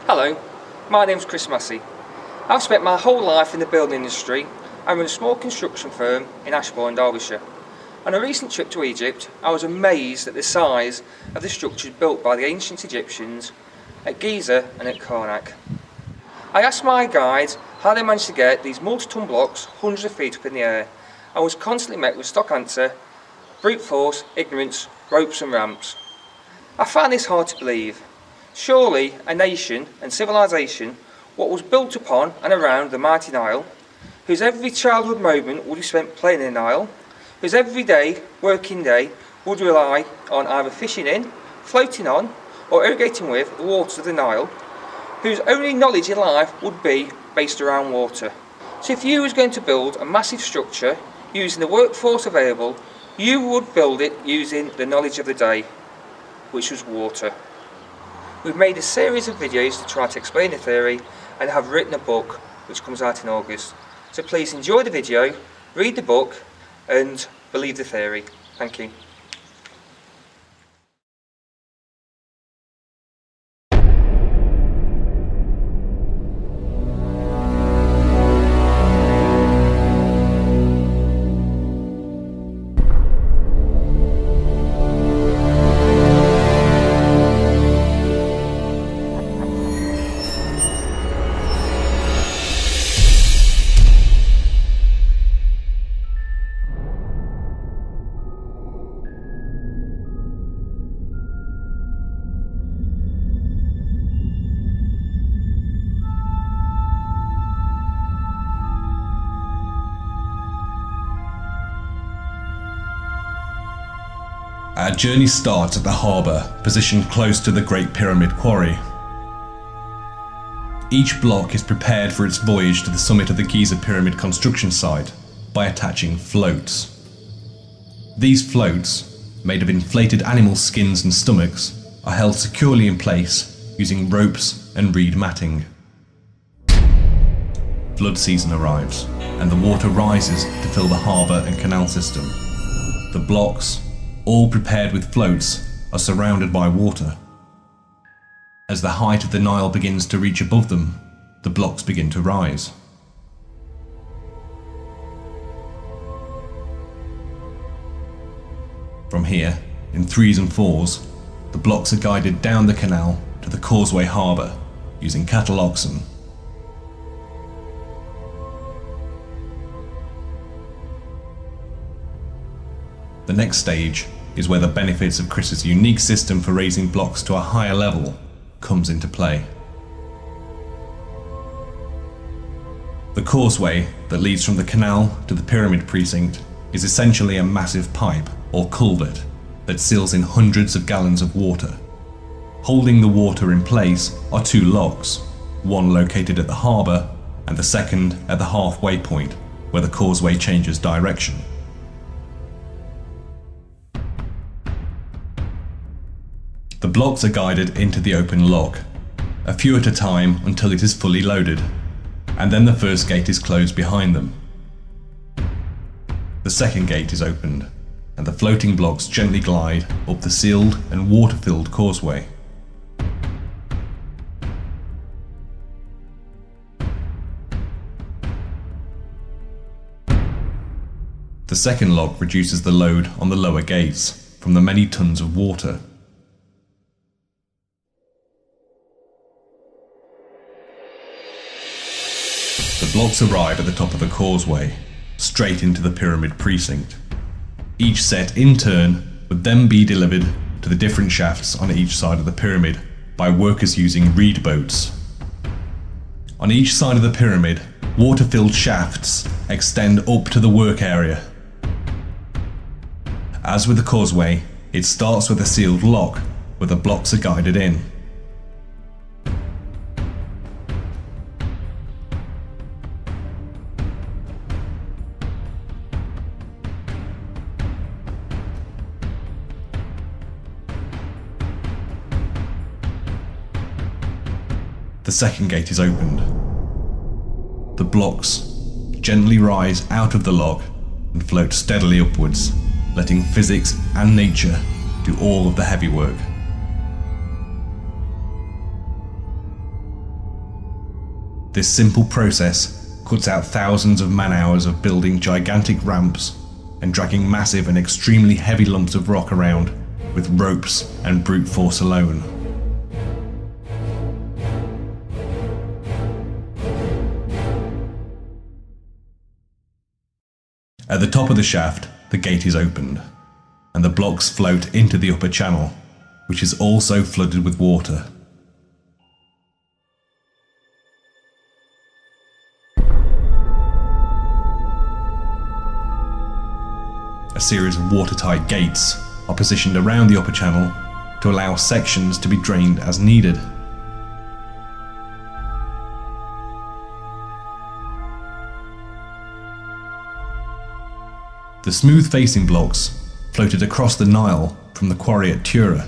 Hello, my name's Chris Massey. I've spent my whole life in the building industry and run a small construction firm in Ashbourne, Derbyshire. On a recent trip to Egypt, I was amazed at the size of the structures built by the ancient Egyptians at Giza and at Karnak. I asked my guides how they managed to get these multi-ton blocks hundreds of feet up in the air. I was constantly met with stock answer: brute force, ignorance, ropes and ramps. I found this hard to believe. Surely a nation and civilization what was built upon and around the mighty Nile, whose every childhood moment would be spent playing in the Nile, whose every day, working day, would rely on either fishing in, floating on, or irrigating with the waters of the Nile, whose only knowledge in life would be based around water. So if you was going to build a massive structure using the workforce available, you would build it using the knowledge of the day, which was water. We've made a series of videos to try to explain the theory and have written a book which comes out in August. So please enjoy the video, read the book and believe the theory. Thank you. Our journey starts at the harbour, positioned close to the Great Pyramid Quarry. Each block is prepared for its voyage to the summit of the Giza Pyramid construction site by attaching floats. These floats, made of inflated animal skins and stomachs, are held securely in place using ropes and reed matting. Flood season arrives, and the water rises to fill the harbour and canal system. The blocks, all prepared with floats, are surrounded by water. As the height of the Nile begins to reach above them, the blocks begin to rise. From here, in threes and fours, the blocks are guided down the canal to the causeway harbour using cattle oxen. The next stage is where the benefits of Chris's unique system for raising blocks to a higher level comes into play. The causeway that leads from the canal to the pyramid precinct is essentially a massive pipe or culvert that seals in hundreds of gallons of water. Holding the water in place are two locks, one located at the harbour and the second at the halfway point where the causeway changes direction. The blocks are guided into the open lock, a few at a time until it is fully loaded, and then the first gate is closed behind them. The second gate is opened, and the floating blocks gently glide up the sealed and water-filled causeway. The second lock reduces the load on the lower gates from the many tons of water. The blocks arrive at the top of the causeway, straight into the pyramid precinct. Each set in turn would then be delivered to the different shafts on each side of the pyramid by workers using reed boats. On each side of the pyramid, water-filled shafts extend up to the work area. As with the causeway, it starts with a sealed lock where the blocks are guided in. The second gate is opened. The blocks gently rise out of the lock and float steadily upwards, letting physics and nature do all of the heavy work. This simple process cuts out thousands of man-hours of building gigantic ramps and dragging massive and extremely heavy lumps of rock around with ropes and brute force alone. At the top of the shaft, the gate is opened, and the blocks float into the upper channel, which is also flooded with water. A series of watertight gates are positioned around the upper channel to allow sections to be drained as needed. The smooth facing blocks, floated across the Nile from the quarry at Tura,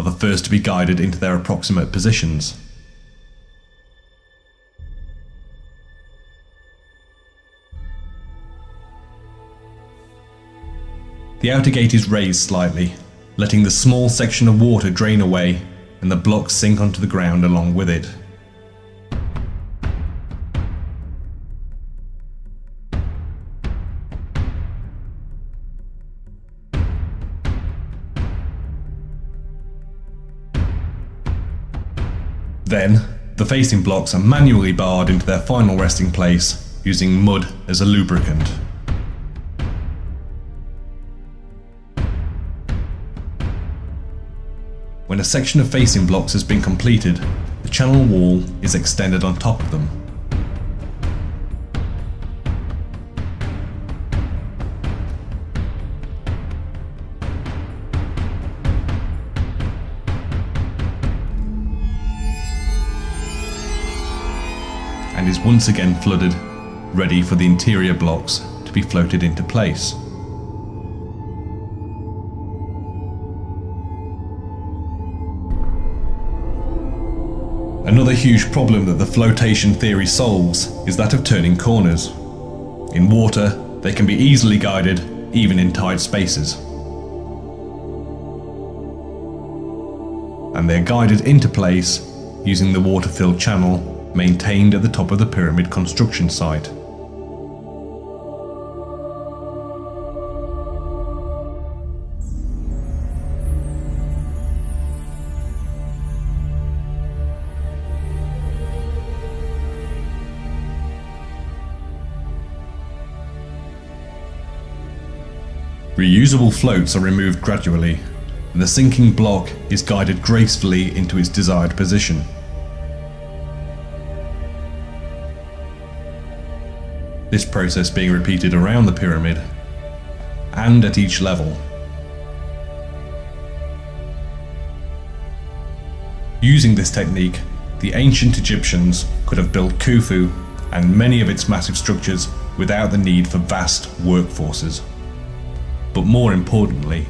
are the first to be guided into their approximate positions. The outer gate is raised slightly, letting the small section of water drain away and the blocks sink onto the ground along with it. Then, the facing blocks are manually barred into their final resting place using mud as a lubricant. When a section of facing blocks has been completed, the channel wall is extended on top of them. And is once again flooded, ready for the interior blocks to be floated into place. Another huge problem that the flotation theory solves is that of turning corners. In water, they can be easily guided, even in tight spaces. And they're guided into place using the water-filled channel maintained at the top of the pyramid construction site. Reusable floats are removed gradually, and the sinking block is guided gracefully into its desired position. This process being repeated around the pyramid and at each level. Using this technique, the ancient Egyptians could have built Khufu and many of its massive structures without the need for vast workforces. But more importantly,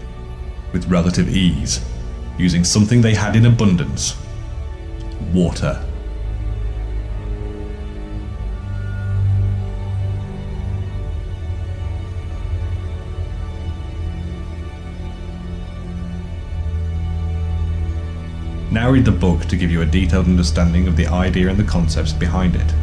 with relative ease, using something they had in abundance: water. Now read the book to give you a detailed understanding of the idea and the concepts behind it.